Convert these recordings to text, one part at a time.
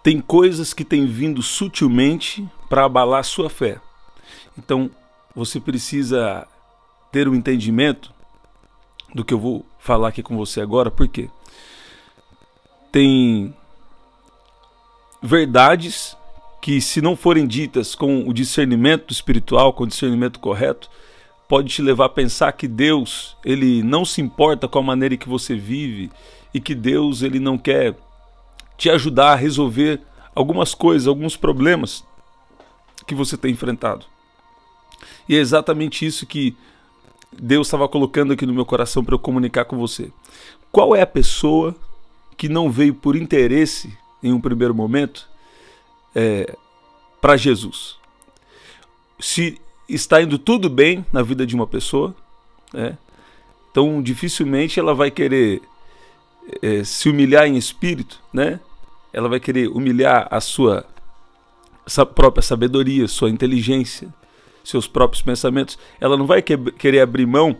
tem coisas que têm vindo sutilmente para abalar a sua fé. Então, você precisa ter um entendimento do que eu vou falar aqui com você agora, porque tem verdades que, se não forem ditas com o discernimento espiritual, com o discernimento correto, pode te levar a pensar que Deus, ele não se importa com a maneira que você vive e que Deus, ele não quer te ajudar a resolver algumas coisas, alguns problemas que você tem enfrentado. E é exatamente isso que Deus estava colocando aqui no meu coração para eu comunicar com você. Qual é a pessoa que não veio por interesse, em um primeiro momento, para Jesus? Se está indo tudo bem na vida de uma pessoa, então dificilmente ela vai querer se humilhar em espírito, ela vai querer humilhar a sua própria sabedoria, sua inteligência, seus próprios pensamentos. Ela não vai querer abrir mão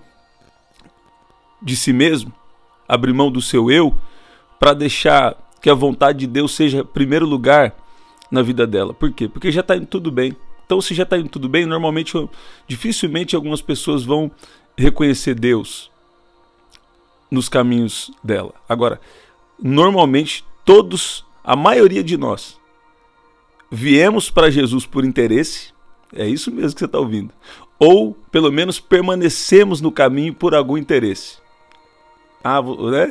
de si mesmo, abrir mão do seu eu, para deixar que a vontade de Deus seja primeiro lugar na vida dela. Por quê? Porque já está indo tudo bem. Então, se já está indo tudo bem, dificilmente algumas pessoas vão reconhecer Deus nos caminhos dela. Agora, normalmente, a maioria de nós, viemos para Jesus por interesse, é isso mesmo que você está ouvindo, ou pelo menos permanecemos no caminho por algum interesse.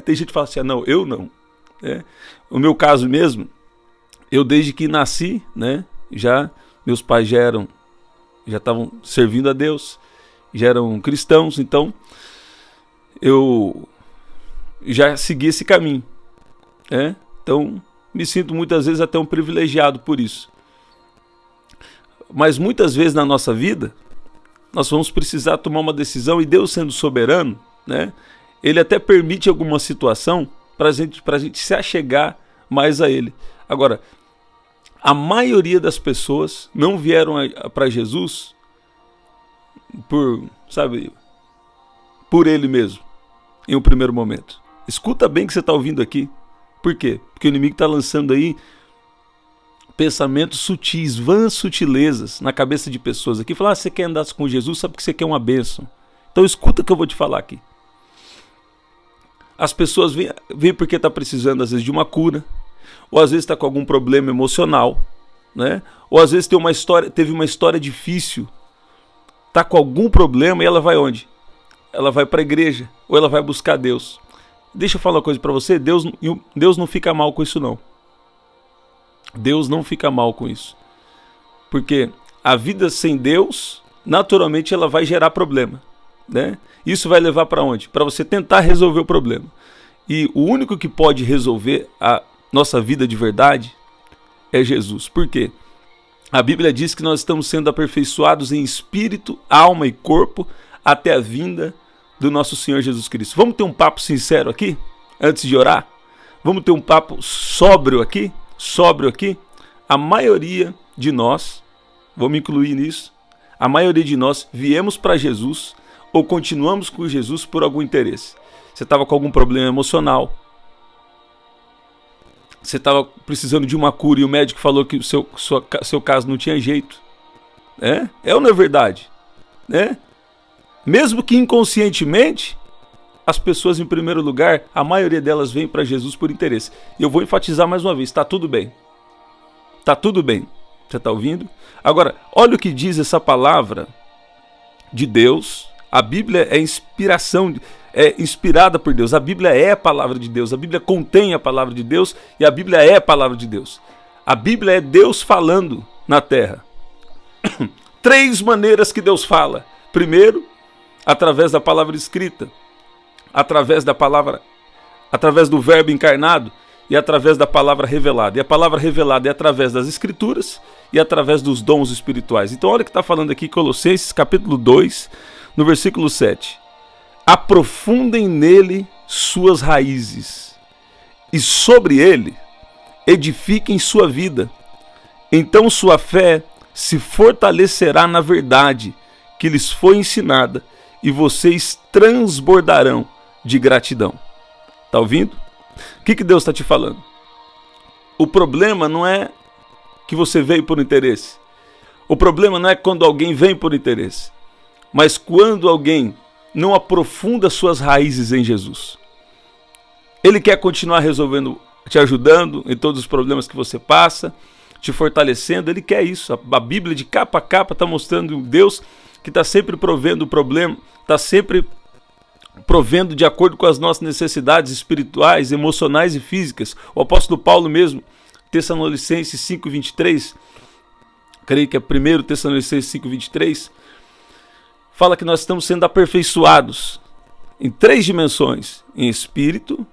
Tem gente que fala assim, não, eu não. O meu caso mesmo, eu desde que nasci, meus pais já estavam servindo a Deus, já eram cristãos, então eu já segui esse caminho. Então me sinto muitas vezes até um privilegiado por isso. Mas muitas vezes na nossa vida, nós vamos precisar tomar uma decisão, e Deus, sendo soberano, Ele até permite alguma situação para a gente se achegar mais a Ele. Agora, a maioria das pessoas não vieram para Jesus por Ele mesmo, em um primeiro momento. Escuta bem o que você está ouvindo aqui. Por quê? Porque o inimigo está lançando aí pensamentos sutis, vãs sutilezas na cabeça de pessoas aqui. Fala, você quer andar com Jesus, sabe que você quer uma bênção. Então escuta o que eu vou te falar aqui. As pessoas vêm porque está precisando, às vezes, de uma cura, ou às vezes está com algum problema emocional, ou às vezes teve uma história difícil, está com algum problema, e ela vai onde? Ela vai para a igreja, ou ela vai buscar Deus. Deixa eu falar uma coisa para você, Deus não fica mal com isso não. Deus não fica mal com isso. Porque a vida sem Deus, naturalmente ela vai gerar problema. Isso vai levar para onde? Para você tentar resolver o problema. E o único que pode resolver a nossa vida de verdade é Jesus. Por quê? A Bíblia diz que nós estamos sendo aperfeiçoados em espírito, alma e corpo até a vinda do nosso Senhor Jesus Cristo. Vamos ter um papo sincero aqui, antes de orar? Vamos ter um papo sóbrio aqui? A maioria de nós, vou me incluir nisso, a maioria de nós viemos para Jesus ou continuamos com Jesus por algum interesse. Você estava com algum problema emocional, você estava precisando de uma cura e o médico falou que o seu caso não tinha jeito. Ou não é verdade? Mesmo que inconscientemente, as pessoas, em primeiro lugar, a maioria delas vem para Jesus por interesse. E eu vou enfatizar mais uma vez, está tudo bem. Está tudo bem. Você está ouvindo? Agora, olha o que diz essa palavra de Deus. A Bíblia é inspirada por Deus. A Bíblia é a palavra de Deus. A Bíblia contém a palavra de Deus e a Bíblia é a palavra de Deus. A Bíblia é Deus falando na terra. 3 maneiras que Deus fala. Primeiro, através da palavra escrita, através do verbo encarnado e através da palavra revelada. E a palavra revelada é através das escrituras e através dos dons espirituais. Então olha o que está falando aqui, Colossenses capítulo 2, no versículo 7. Aprofundem nele suas raízes e sobre ele edifiquem sua vida. Então sua fé se fortalecerá na verdade que lhes foi ensinada e vocês transbordarão de gratidão. Está ouvindo? O que Deus está te falando? o problema não é que você veio por interesse. O problema não é quando alguém vem por interesse, mas quando alguém não aprofunda suas raízes em Jesus. Ele quer continuar resolvendo, te ajudando em todos os problemas que você passa, te fortalecendo. Ele quer isso. A Bíblia de capa a capa está mostrando um Deus que está sempre provendo o problema, está sempre provendo de acordo com as nossas necessidades espirituais, emocionais e físicas. O apóstolo Paulo mesmo, Tessalonicenses 5:23, creio que é 1 Tessalonicenses 5:23, fala que nós estamos sendo aperfeiçoados em 3 dimensões, em espírito,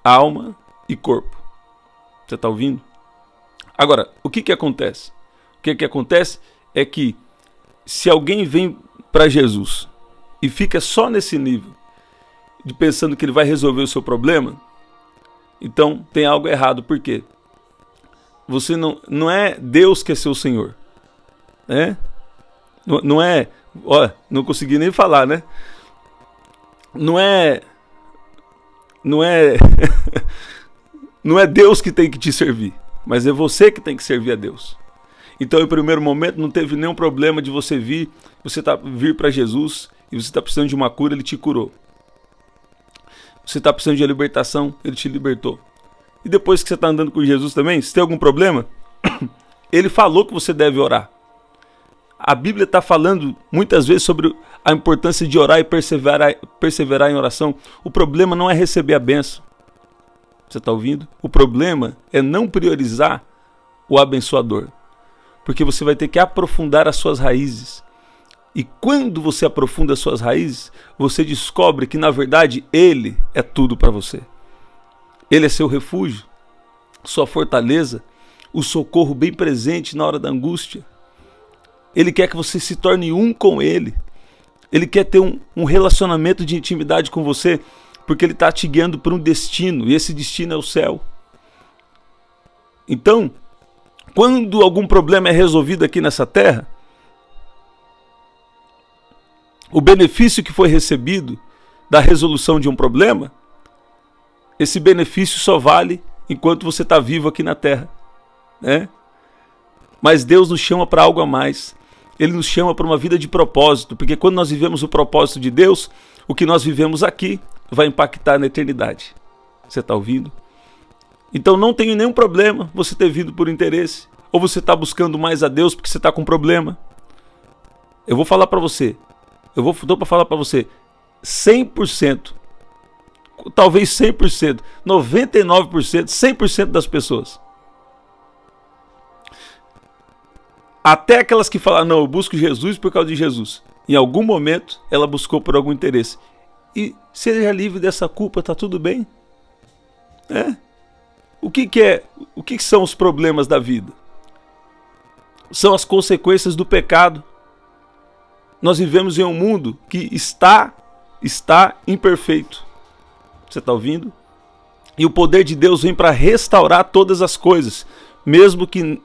alma e corpo. Você está ouvindo? Agora, o que acontece? O que acontece é que se alguém vem para Jesus e fica só nesse nível, de pensando que ele vai resolver o seu problema, então tem algo errado. Por quê? Você não é Deus que é seu Senhor, né? Não é, ó, não consegui nem falar, né? Não é não é Deus que tem que te servir, mas é você que tem que servir a Deus. Então, em primeiro momento, não teve nenhum problema de você vir para Jesus e você está precisando de uma cura, ele te curou. Você está precisando de libertação, ele te libertou. E depois que você está andando com Jesus também, se tem algum problema, ele falou que você deve orar. A Bíblia está falando muitas vezes sobre a importância de orar e perseverar em oração. O problema não é receber a bênção. Você está ouvindo? O problema é não priorizar o abençoador. Porque você vai ter que aprofundar as suas raízes. E quando você aprofunda as suas raízes, você descobre que na verdade Ele é tudo para você. Ele é seu refúgio, sua fortaleza, o socorro bem presente na hora da angústia. Ele quer que você se torne um com Ele. Ele quer ter um relacionamento de intimidade com você, porque Ele está te guiando para um destino, e esse destino é o céu. Então, quando algum problema é resolvido aqui nessa terra, o benefício que foi recebido da resolução de um problema, esse benefício só vale enquanto você está vivo aqui na terra, né? Mas Deus nos chama para algo a mais. Ele nos chama para uma vida de propósito, porque quando nós vivemos o propósito de Deus, o que nós vivemos aqui vai impactar na eternidade. Você está ouvindo? Então não tem nenhum problema você ter vindo por interesse, ou você está buscando mais a Deus porque você está com problema. Eu vou falar para você, estou para falar para você, 100%, talvez 100%, 99%, 100% das pessoas, até aquelas que falam, não, eu busco Jesus por causa de Jesus, em algum momento ela buscou por algum interesse. E seja livre dessa culpa, tá tudo bem? O que são os problemas da vida? São as consequências do pecado. Nós vivemos em um mundo que está imperfeito. Você está ouvindo? E o poder de Deus vem para restaurar todas as coisas, mesmo que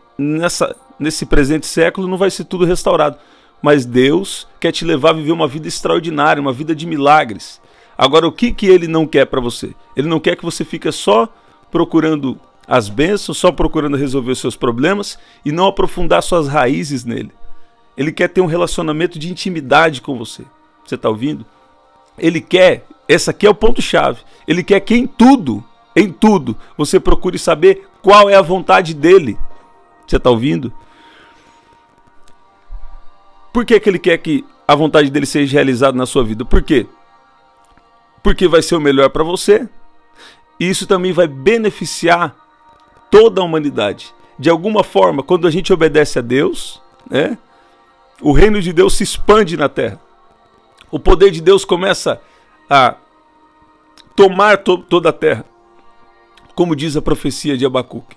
nesse presente século não vai ser tudo restaurado. Mas Deus quer te levar a viver uma vida extraordinária, uma vida de milagres. Agora, o que Ele não quer para você? Ele não quer que você fique só procurando as bênçãos, só procurando resolver os seus problemas e não aprofundar suas raízes nele. Ele quer ter um relacionamento de intimidade com você. Você está ouvindo? Ele quer, esse aqui é o ponto-chave, ele quer que em tudo, você procure saber qual é a vontade dele. Você está ouvindo? Por que ele quer que a vontade dele seja realizada na sua vida? Por quê? Porque vai ser o melhor para você. E isso também vai beneficiar toda a humanidade. De alguma forma, quando a gente obedece a Deus, né, o reino de Deus se expande na terra. O poder de Deus começa a tomar toda a terra. Como diz a profecia de Abacuque.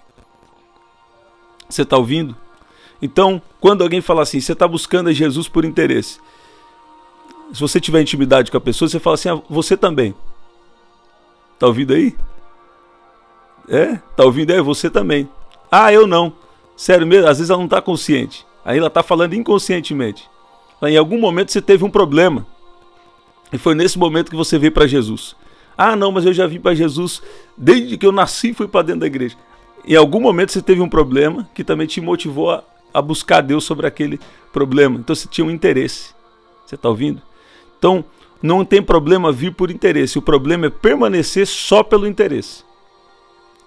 Você está ouvindo? Então, quando alguém fala assim, você está buscando a Jesus por interesse. Se você tiver intimidade com a pessoa, você fala assim, você também. Está ouvindo aí? Está ouvindo aí? Você também. Ah, eu não. Sério mesmo, às vezes ela não está consciente. Aí ela está falando inconscientemente. Mas em algum momento você teve um problema. E foi nesse momento que você veio para Jesus. Ah, não, mas eu já vim para Jesus desde que eu nasci e fui para dentro da igreja. em algum momento você teve um problema que também te motivou a buscar Deus sobre aquele problema. Então você tinha um interesse. Você está ouvindo? Então não tem problema vir por interesse. O problema é permanecer só pelo interesse.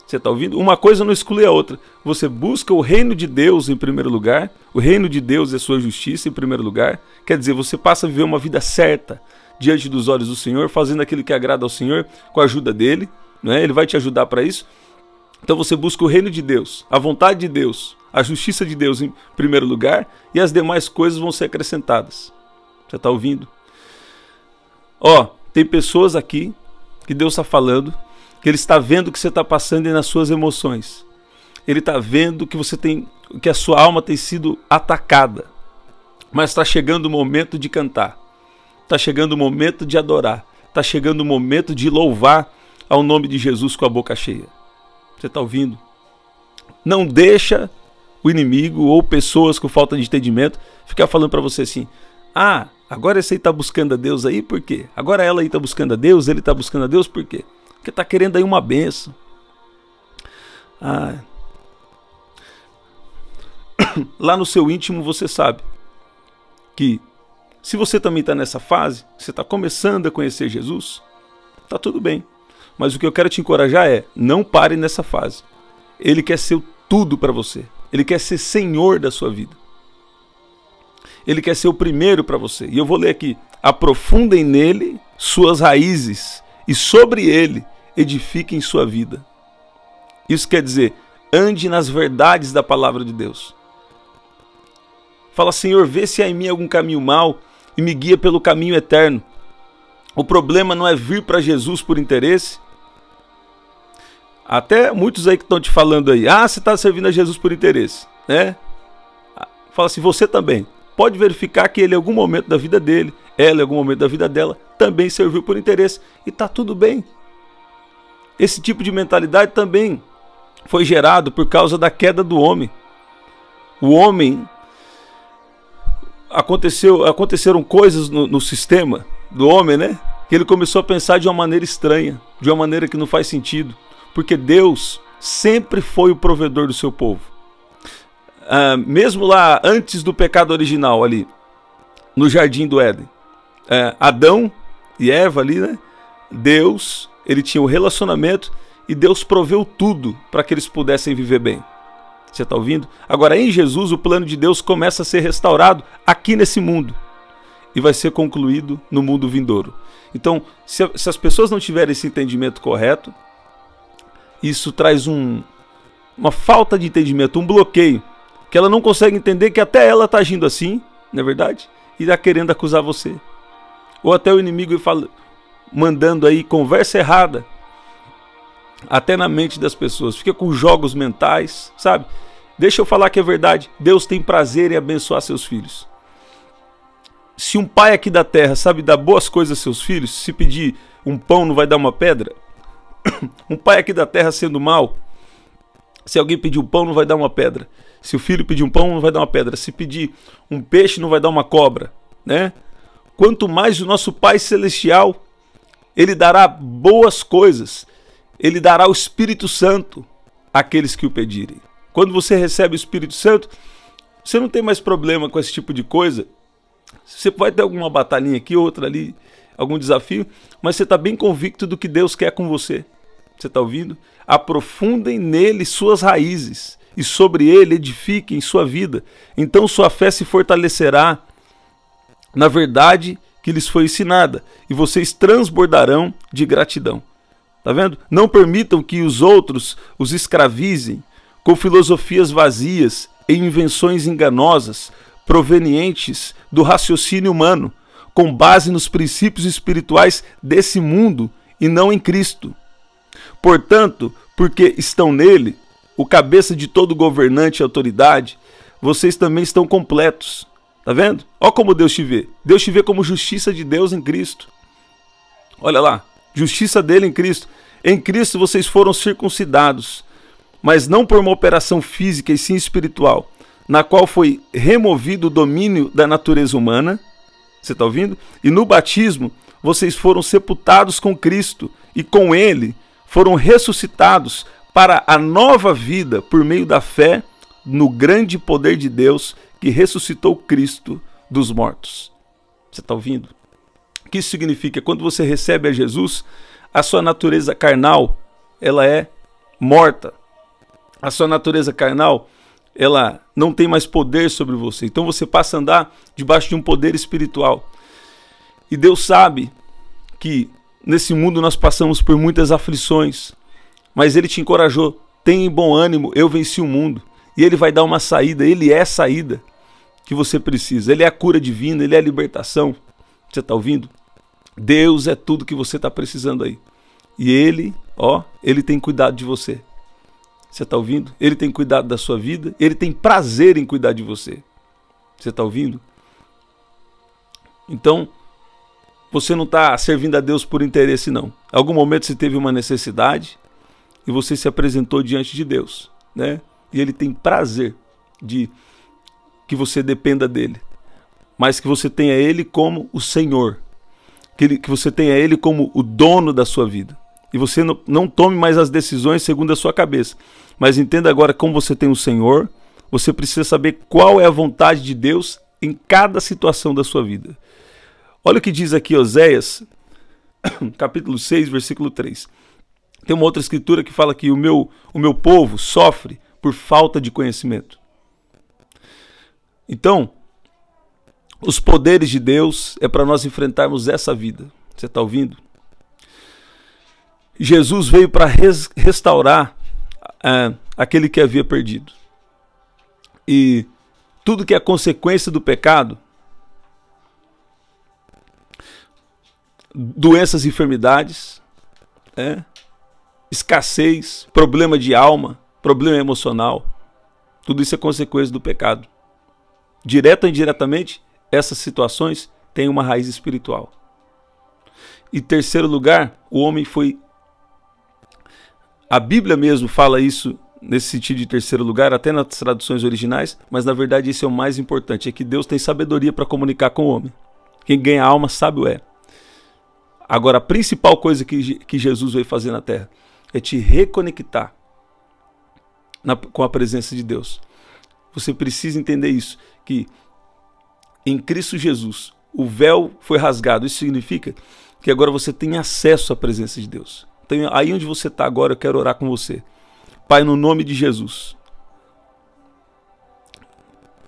Você está ouvindo? Uma coisa não exclui a outra. Você busca o reino de Deus em primeiro lugar. O reino de Deus é sua justiça em primeiro lugar. Quer dizer, você passa a viver uma vida certa diante dos olhos do Senhor, fazendo aquilo que agrada ao Senhor com a ajuda dele. Né? Ele vai te ajudar para isso. Então você busca o reino de Deus, a vontade de Deus, a justiça de Deus em primeiro lugar, e as demais coisas vão ser acrescentadas. Você está ouvindo? Ó, tem pessoas aqui que Deus está falando, que Ele está vendo o que você está passando e nas suas emoções. Ele está vendo que você tem, que a sua alma tem sido atacada. Mas está chegando o momento de cantar. Está chegando o momento de adorar. Está chegando o momento de louvar ao nome de Jesus com a boca cheia. Você está ouvindo? Não deixa o inimigo ou pessoas com falta de entendimento ficar falando para você assim: ah, agora esse aí está buscando a Deus aí, por quê? Agora ela aí está buscando a Deus, ele está buscando a Deus, por quê? Porque está querendo aí uma bênção. Ah. Lá no seu íntimo você sabe que se você também está nessa fase, você está começando a conhecer Jesus, está tudo bem. Mas o que eu quero te encorajar é, não pare nessa fase. Ele quer ser tudo para você. Ele quer ser Senhor da sua vida. Ele quer ser o primeiro para você. E eu vou ler aqui: aprofundem nele suas raízes e sobre ele edifiquem sua vida. Isso quer dizer, ande nas verdades da palavra de Deus. Fala: Senhor, vê se há em mim algum caminho mau e me guia pelo caminho eterno. O problema não é vir para Jesus por interesse. Até muitos aí que estão te falando aí: ah, você está servindo a Jesus por interesse, né? Fala assim: você também. Pode verificar que ele em algum momento da vida dele, ela em algum momento da vida dela, também serviu por interesse. E está tudo bem. Esse tipo de mentalidade também foi gerado por causa da queda do homem. O homem... Aconteceram coisas no sistema do homem, né? Que ele começou a pensar de uma maneira estranha, de uma maneira que não faz sentido. Porque Deus sempre foi o provedor do seu povo. Mesmo lá antes do pecado original, ali no jardim do Éden, Adão e Eva ali, né? Deus, ele tinha um relacionamento e Deus proveu tudo para que eles pudessem viver bem. Você está ouvindo? Agora, em Jesus, o plano de Deus começa a ser restaurado aqui nesse mundo e vai ser concluído no mundo vindouro. Então, se as pessoas não tiverem esse entendimento correto, isso traz uma falta de entendimento, um bloqueio, que ela não consegue entender que até ela está agindo assim, não é verdade? E está querendo acusar você. Ou até o inimigo mandando aí conversa errada, até na mente das pessoas. Fica com jogos mentais, sabe? Deixa eu falar que é verdade. Deus tem prazer em abençoar seus filhos. Se um pai aqui da terra sabe dar boas coisas aos seus filhos, se pedir um pão não vai dar uma pedra? Um pai aqui da terra sendo mau, se alguém pedir um pão não vai dar uma pedra. Se o filho pedir um pão não vai dar uma pedra. Se pedir um peixe não vai dar uma cobra, né? Quanto mais o nosso Pai Celestial, Ele dará boas coisas. Ele dará o Espírito Santo àqueles que o pedirem. Quando você recebe o Espírito Santo, você não tem mais problema com esse tipo de coisa. Você vai ter alguma batalhinha aqui, outra ali, algum desafio, mas você está bem convicto do que Deus quer com você. Você está ouvindo? Aprofundem nele suas raízes e sobre ele edifiquem sua vida. Então sua fé se fortalecerá na verdade que lhes foi ensinada e vocês transbordarão de gratidão. Tá vendo? Não permitam que os outros os escravizem com filosofias vazias e invenções enganosas provenientes do raciocínio humano, com base nos princípios espirituais desse mundo e não em Cristo. Portanto, porque estão nele, o cabeça de todo governante e autoridade, vocês também estão completos. Tá vendo? Olha como Deus te vê. Deus te vê como justiça de Deus em Cristo. Olha lá. Justiça dele em Cristo. Em Cristo vocês foram circuncidados, mas não por uma operação física e sim espiritual, na qual foi removido o domínio da natureza humana. Você está ouvindo? E no batismo vocês foram sepultados com Cristo e com ele foram ressuscitados para a nova vida por meio da fé no grande poder de Deus que ressuscitou Cristo dos mortos. Você está ouvindo? O que isso significa? Quando você recebe a Jesus, a sua natureza carnal, ela é morta. A sua natureza carnal, ela não tem mais poder sobre você. Então você passa a andar debaixo de um poder espiritual. E Deus sabe que nesse mundo nós passamos por muitas aflições, mas Ele te encorajou. Tenha bom ânimo, eu venci o mundo. E Ele vai dar uma saída, Ele é a saída que você precisa. Ele é a cura divina, Ele é a libertação. Você está ouvindo? Deus é tudo que você está precisando aí. E Ele, Ele tem cuidado de você. Você está ouvindo? Ele tem cuidado da sua vida, Ele tem prazer em cuidar de você. Você está ouvindo? Então, você não está servindo a Deus por interesse, não. Em algum momento você teve uma necessidade e você se apresentou diante de Deus, né? E Ele tem prazer de que você dependa dEle, mas que você tenha Ele como o Senhor, que você tenha Ele como o dono da sua vida. E você não tome mais as decisões segundo a sua cabeça, mas entenda agora como você tem o Senhor, você precisa saber qual é a vontade de Deus em cada situação da sua vida. Olha o que diz aqui Oséias, capítulo 6, versículo 3. Tem uma outra escritura que fala que o meu povo sofre por falta de conhecimento. Então, os poderes de Deus é para nós enfrentarmos essa vida. Você está ouvindo? Jesus veio para restaurar aquele que havia perdido. E tudo que é consequência do pecado, doenças e enfermidades, escassez, problema de alma, problema emocional, tudo isso é consequência do pecado. Direto ou indiretamente, essas situações têm uma raiz espiritual. Em terceiro lugar, o homem foi... A Bíblia mesmo fala isso nesse sentido de terceiro lugar, até nas traduções originais, mas na verdade isso é o mais importante, é que Deus tem sabedoria para comunicar com o homem. Quem ganha a alma sabe o é. Agora, a principal coisa que Jesus veio fazer na terra é te reconectar com a presença de Deus. Você precisa entender isso, que em Cristo Jesus o véu foi rasgado. Isso significa que agora você tem acesso à presença de Deus. Então, aí onde você está agora, eu quero orar com você. Pai, no nome de Jesus,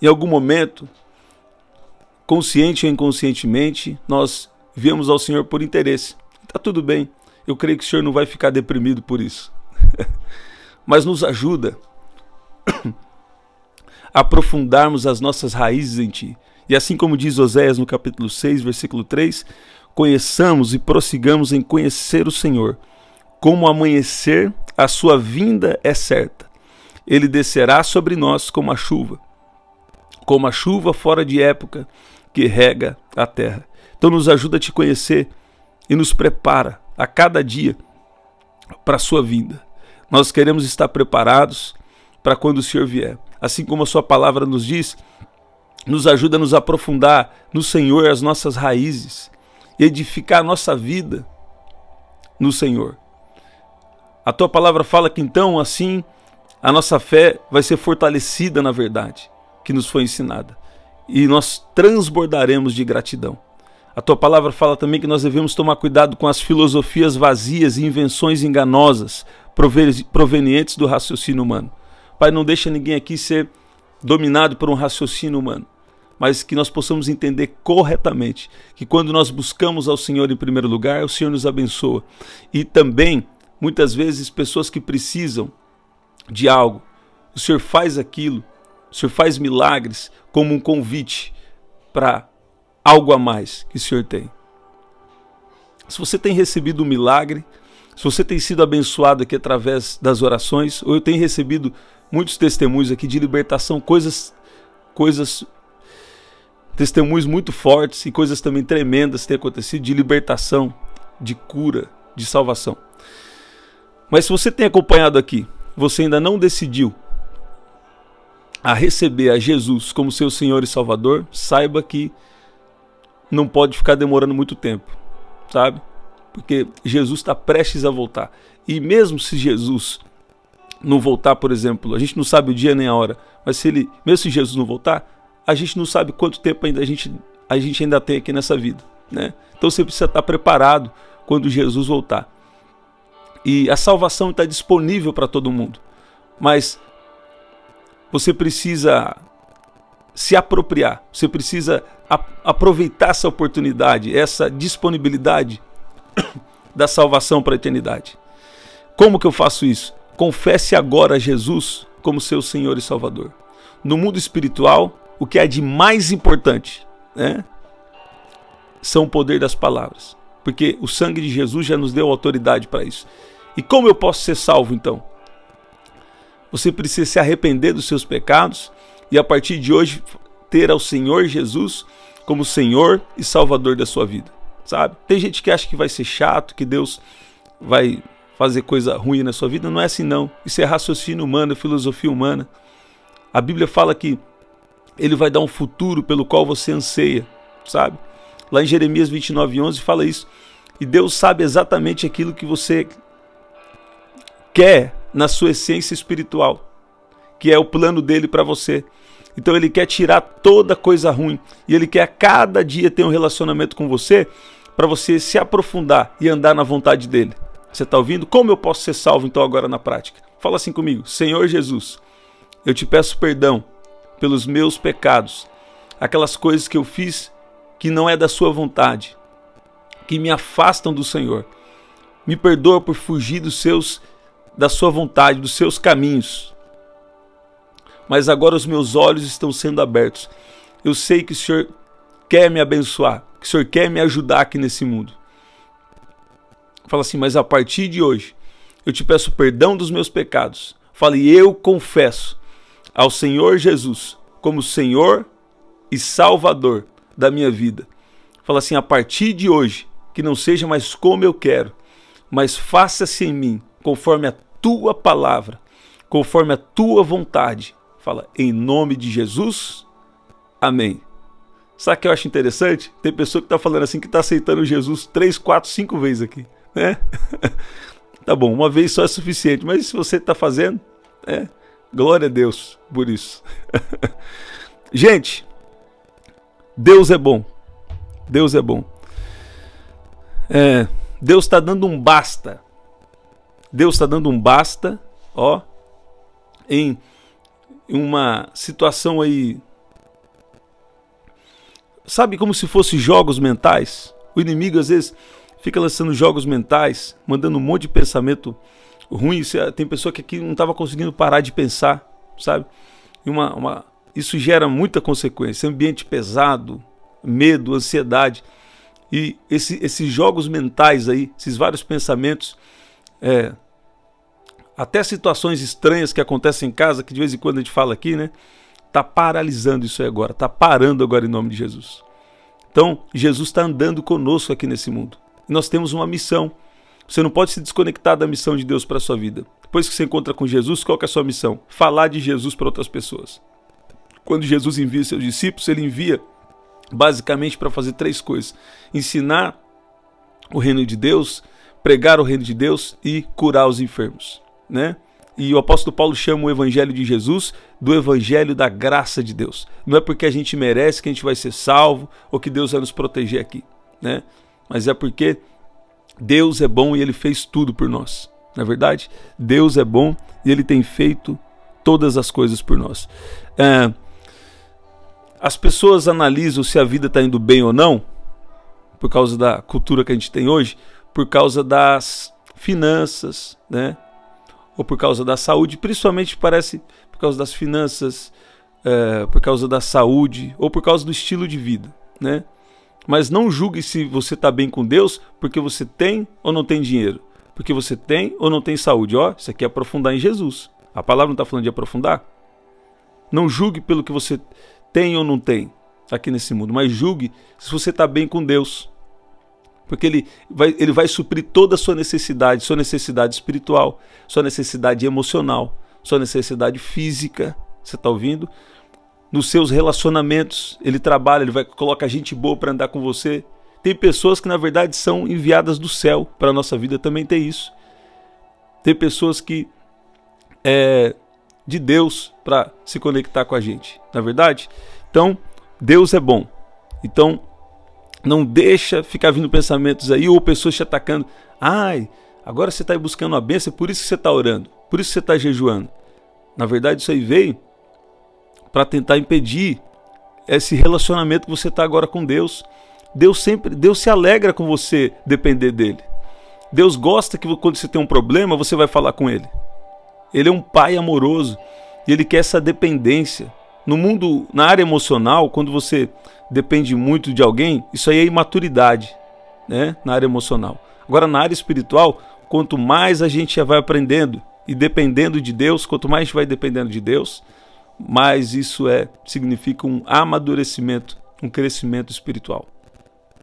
em algum momento, consciente ou inconscientemente, nós viemos ao Senhor por interesse. Está tudo bem, eu creio que o Senhor não vai ficar deprimido por isso. Mas nos ajuda a aprofundarmos as nossas raízes em Ti. E assim como diz Oséias no capítulo 6, versículo 3, conheçamos e prossigamos em conhecer o Senhor. Como amanhecer, a sua vinda é certa. Ele descerá sobre nós como a chuva fora de época que rega a terra. Então nos ajuda a Te conhecer e nos prepara a cada dia para a sua vinda. Nós queremos estar preparados para quando o Senhor vier. Assim como a sua palavra nos diz, nos ajuda a nos aprofundar no Senhor, as nossas raízes, e edificar a nossa vida no Senhor. A tua palavra fala que então, assim, a nossa fé vai ser fortalecida na verdade que nos foi ensinada. E nós transbordaremos de gratidão. A tua palavra fala também que nós devemos tomar cuidado com as filosofias vazias e invenções enganosas provenientes do raciocínio humano. Pai, não deixa ninguém aqui ser dominado por um raciocínio humano, mas que nós possamos entender corretamente que quando nós buscamos ao Senhor em primeiro lugar, o Senhor nos abençoa. E também, muitas vezes, pessoas que precisam de algo, o Senhor faz aquilo, o Senhor faz milagres como um convite para algo a mais que o Senhor tem. Se você tem recebido um milagre, se você tem sido abençoado aqui através das orações, ou eu tenho recebido muitos testemunhos aqui de libertação, testemunhos muito fortes e coisas também tremendas têm acontecido de libertação, de cura, de salvação. Mas se você tem acompanhado aqui, você ainda não decidiu a receber a Jesus como seu Senhor e Salvador, saiba que não pode ficar demorando muito tempo, sabe? Porque Jesus está prestes a voltar. E mesmo se Jesus não voltar, por exemplo, a gente não sabe o dia nem a hora, mas se ele, mesmo se Jesus não voltar, a gente não sabe quanto tempo ainda a gente ainda tem aqui nessa vida, né? Então você precisa estar preparado quando Jesus voltar. E a salvação está disponível para todo mundo, mas você precisa se apropriar, você precisa aproveitar essa oportunidade, essa disponibilidade da salvação para a eternidade. Como que eu faço isso? Confesse agora a Jesus como seu Senhor e Salvador. No mundo espiritual, o que é de mais importante, né, são o poder das palavras, porque o sangue de Jesus já nos deu autoridade para isso. E como eu posso ser salvo então? Você precisa se arrepender dos seus pecados e a partir de hoje ter ao Senhor Jesus como Senhor e Salvador da sua vida, sabe? Tem gente que acha que vai ser chato, que Deus vai fazer coisa ruim na sua vida. Não é assim não. Isso é raciocínio humano, é filosofia humana. A Bíblia fala que Ele vai dar um futuro pelo qual você anseia, sabe? Lá em Jeremias 29:11 fala isso. E Deus sabe exatamente aquilo que você quer na sua essência espiritual, que é o plano dele para você. Então Ele quer tirar toda coisa ruim e Ele quer a cada dia ter um relacionamento com você para você se aprofundar e andar na vontade dele. Você está ouvindo? Como eu posso ser salvo então agora na prática? Fala assim comigo: Senhor Jesus, eu te peço perdão pelos meus pecados, aquelas coisas que eu fiz que não é da sua vontade, que me afastam do Senhor. Me perdoa por fugir da sua vontade, dos seus caminhos. Mas agora os meus olhos estão sendo abertos. Eu sei que o Senhor quer me abençoar, que o Senhor quer me ajudar aqui nesse mundo. Fala assim: mas a partir de hoje, eu te peço perdão dos meus pecados. Fale: eu confesso ao Senhor Jesus como Senhor e Salvador da minha vida. Fala assim: a partir de hoje, que não seja mais como eu quero, mas faça-se em mim conforme a tua palavra, conforme a tua vontade. Fala: em nome de Jesus, amém. Sabe o que eu acho interessante? Tem pessoa que está falando assim, que está aceitando Jesus 3, 4, 5 vezes aqui, né? Tá bom, uma vez só é suficiente, mas se você está fazendo, glória a Deus por isso. Gente, Deus é bom. Deus é bom. Deus está dando um basta. Deus está dando um basta, ó, em uma situação aí, sabe, como se fosse jogos mentais. O inimigo às vezes fica lançando jogos mentais, mandando um monte de pensamento ruim. Tem pessoa que aqui não estava conseguindo parar de pensar, sabe? Isso gera muita consequência, ambiente pesado, medo, ansiedade. E esses jogos mentais aí, esses vários pensamentos, até situações estranhas que acontecem em casa, que de vez em quando a gente fala aqui, né? Tá paralisando isso aí agora, tá parando agora em nome de Jesus. Então, Jesus está andando conosco aqui nesse mundo. E nós temos uma missão. Você não pode se desconectar da missão de Deus para a sua vida. Depois que você encontra com Jesus, qual que é a sua missão? Falar de Jesus para outras pessoas. Quando Jesus envia seus discípulos, Ele envia basicamente para fazer 3 coisas: ensinar o reino de Deus, pregar o reino de Deus e curar os enfermos, né? E o apóstolo Paulo chama o evangelho de Jesus do evangelho da graça de Deus. Não é porque a gente merece que a gente vai ser salvo ou que Deus vai nos proteger aqui, né? Mas é porque Deus é bom e Ele fez tudo por nós. Não é verdade? Deus é bom e Ele tem feito todas as coisas por nós. As pessoas analisam se a vida está indo bem ou não, por causa da cultura que a gente tem hoje, por causa das finanças, né? Ou por causa da saúde, principalmente parece por causa das finanças, por causa da saúde, ou por causa do estilo de vida, né? Mas não julgue se você está bem com Deus porque você tem ou não tem dinheiro, porque você tem ou não tem saúde. Ó, isso aqui é aprofundar em Jesus. A palavra não está falando de aprofundar? Não julgue pelo que você tem ou não tem aqui nesse mundo, mas julgue se você está bem com Deus, porque Ele vai suprir toda a sua necessidade espiritual, sua necessidade emocional, sua necessidade física. Você está ouvindo? Nos seus relacionamentos, Ele trabalha, Ele coloca gente boa para andar com você. Tem pessoas que na verdade são enviadas do céu para a nossa vida, também tem isso. Tem pessoas que de Deus para se conectar com a gente, não é verdade? Então, Deus é bom. Então, não deixa ficar vindo pensamentos aí ou pessoas te atacando. Ai, agora você está aí buscando a bênção, é por isso que você está orando, por isso que você está jejuando. Na verdade, isso aí veio para tentar impedir esse relacionamento que você está agora com Deus. Deus se alegra com você depender dele. Deus gosta que quando você tem um problema, você vai falar com ele. Ele é um pai amoroso e ele quer essa dependência. No mundo, na área emocional, quando você depende muito de alguém, isso aí é imaturidade, né? Na área emocional. Agora, na área espiritual, quanto mais a gente já vai aprendendo e dependendo de Deus, quanto mais a gente vai dependendo de Deus, mais isso significa um amadurecimento, um crescimento espiritual.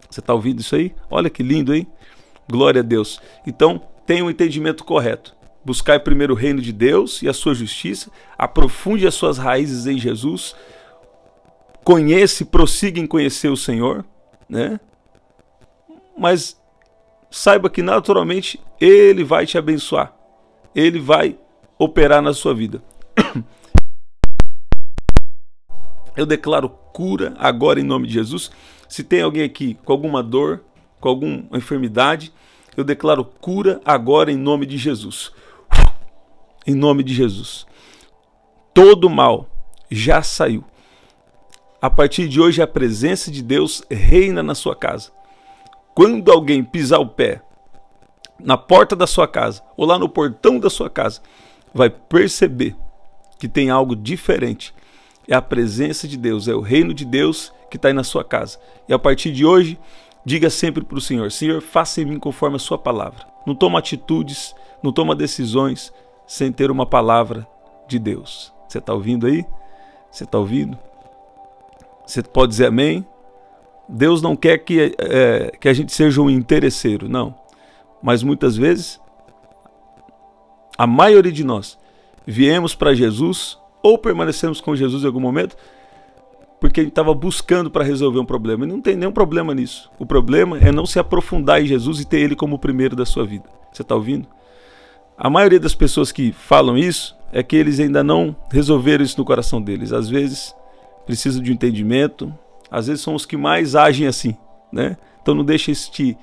Você está ouvindo isso aí? Olha que lindo, hein? Glória a Deus. Então, tenha um entendimento correto. Buscai primeiro o reino de Deus e a sua justiça, aprofunde as suas raízes em Jesus, conheça e prossiga em conhecer o Senhor, né? Mas saiba que naturalmente Ele vai te abençoar, Ele vai operar na sua vida. Eu declaro cura agora em nome de Jesus. Se tem alguém aqui com alguma dor, com alguma enfermidade, eu declaro cura agora em nome de Jesus. Em nome de Jesus. Todo mal já saiu. A partir de hoje a presença de Deus reina na sua casa. Quando alguém pisar o pé na porta da sua casa ou lá no portão da sua casa, vai perceber que tem algo diferente. É a presença de Deus, é o reino de Deus que está aí na sua casa. E a partir de hoje, diga sempre para o Senhor: Senhor, faça em mim conforme a sua palavra. Não toma atitudes, não toma decisões sem ter uma palavra de Deus. Você está ouvindo aí? Você está ouvindo? Você pode dizer amém? Deus não quer que a gente seja um interesseiro, não. Mas muitas vezes, a maioria de nós viemos para Jesus ou permanecemos com Jesus em algum momento porque a gente estava buscando para resolver um problema. E não tem nenhum problema nisso. O problema é não se aprofundar em Jesus e ter Ele como o primeiro da sua vida. Você está ouvindo? A maioria das pessoas que falam isso é que eles ainda não resolveram isso no coração deles. Às vezes precisam de um entendimento, às vezes são os que mais agem assim, né? Então não deixa isso te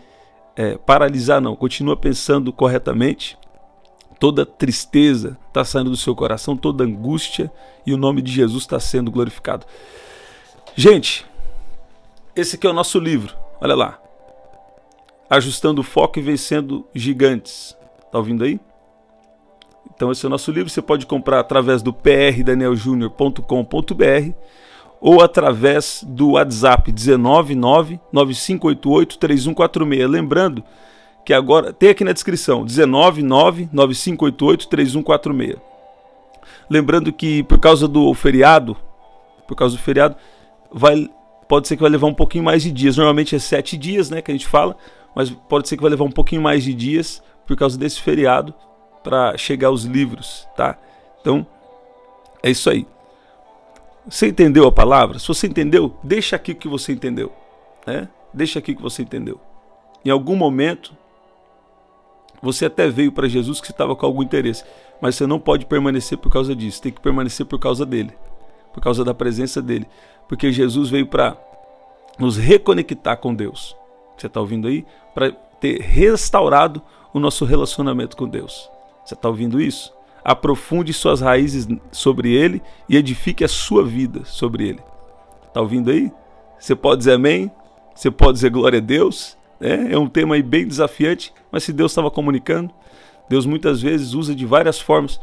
paralisar, não. Continua pensando corretamente. Toda tristeza está saindo do seu coração, toda angústia, e o nome de Jesus está sendo glorificado. Gente, esse aqui é o nosso livro, olha lá. Ajustando o foco e vencendo gigantes. Está ouvindo aí? Então esse é o nosso livro, você pode comprar através do prdanieljunior.com.br ou através do WhatsApp 19995883146. Lembrando que agora tem aqui na descrição 19995883146. Lembrando que por causa do feriado, pode ser que vai levar um pouquinho mais de dias. Normalmente é 7 dias, né, que a gente fala, mas pode ser que vai levar um pouquinho mais de dias por causa desse feriado para chegar os livros, tá? Então é isso aí. Você entendeu a palavra? Se você entendeu, deixa aqui o que você entendeu, né? Deixa aqui o que você entendeu. Em algum momento você até veio para Jesus que estava com algum interesse, mas você não pode permanecer por causa disso. Tem que permanecer por causa dele, por causa da presença dele, porque Jesus veio para nos reconectar com Deus. Você está ouvindo aí? Para ter restaurado o nosso relacionamento com Deus. Você está ouvindo isso? Aprofunde suas raízes sobre ele e edifique a sua vida sobre ele. Está ouvindo aí? Você pode dizer amém? Você pode dizer glória a Deus? É um tema aí bem desafiante, mas se Deus estava comunicando, Deus muitas vezes usa de várias formas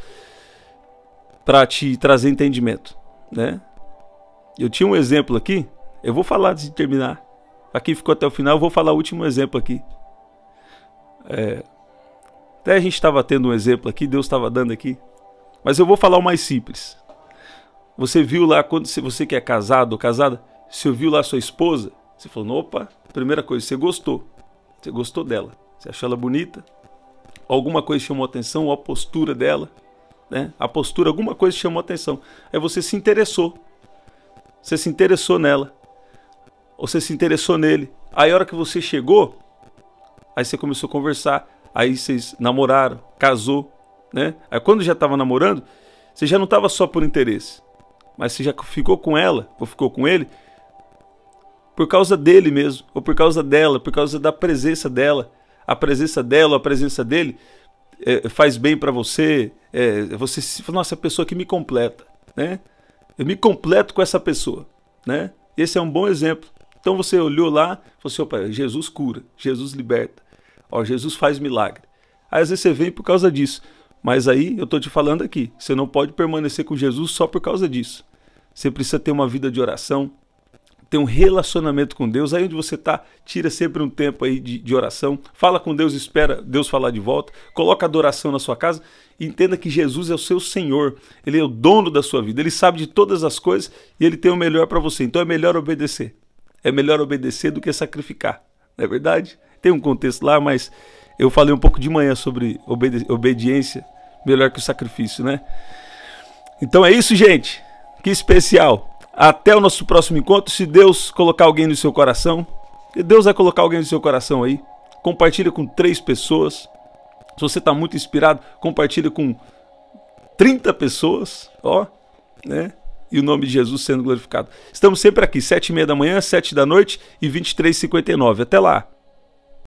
para te trazer entendimento, né? Eu tinha um exemplo aqui, eu vou falar antes de terminar. Aqui ficou até o final, eu vou falar o último exemplo aqui. Até a gente estava tendo um exemplo aqui, Deus estava dando aqui. Mas eu vou falar o mais simples. Você viu lá, quando você que é casado ou casada, você viu lá sua esposa, você falou, opa, primeira coisa, você gostou dela, você achou ela bonita, alguma coisa chamou a atenção, ou a postura dela, né? A postura, alguma coisa chamou a atenção. Aí você se interessou nela, ou você se interessou nele. Aí a hora que você chegou, aí você começou a conversar, aí vocês namoraram, casou, né? Aí quando já estava namorando, você já não estava só por interesse, mas você já ficou com ela, ou ficou com ele, por causa dele mesmo, ou por causa dela, por causa da presença dela. A presença dela, a presença dele faz bem para você. Você se fala, nossa, a pessoa que me completa, né? Eu me completo com essa pessoa, né? Esse é um bom exemplo. Então você olhou lá, falou assim, opa, Jesus cura, Jesus liberta, ó, Jesus faz milagre. Aí às vezes você vem por causa disso. Mas aí eu estou te falando aqui, você não pode permanecer com Jesus só por causa disso. Você precisa ter uma vida de oração, ter um relacionamento com Deus. Aí onde você está, tira sempre um tempo aí de oração, fala com Deus, espera Deus falar de volta, coloca adoração na sua casa e entenda que Jesus é o seu Senhor, Ele é o dono da sua vida, Ele sabe de todas as coisas e Ele tem o melhor para você. Então é melhor obedecer. É melhor obedecer do que sacrificar, não é verdade? Tem um contexto lá, mas eu falei um pouco de manhã sobre obediência, melhor que o sacrifício, né? Então é isso, gente. Que especial. Até o nosso próximo encontro. Se Deus colocar alguém no seu coração, Deus vai colocar alguém no seu coração aí. Compartilha com 3 pessoas. Se você está muito inspirado, compartilha com 30 pessoas, ó, né? E o nome de Jesus sendo glorificado. Estamos sempre aqui, 7h30 da manhã, 7 da noite e 23h59. Até lá.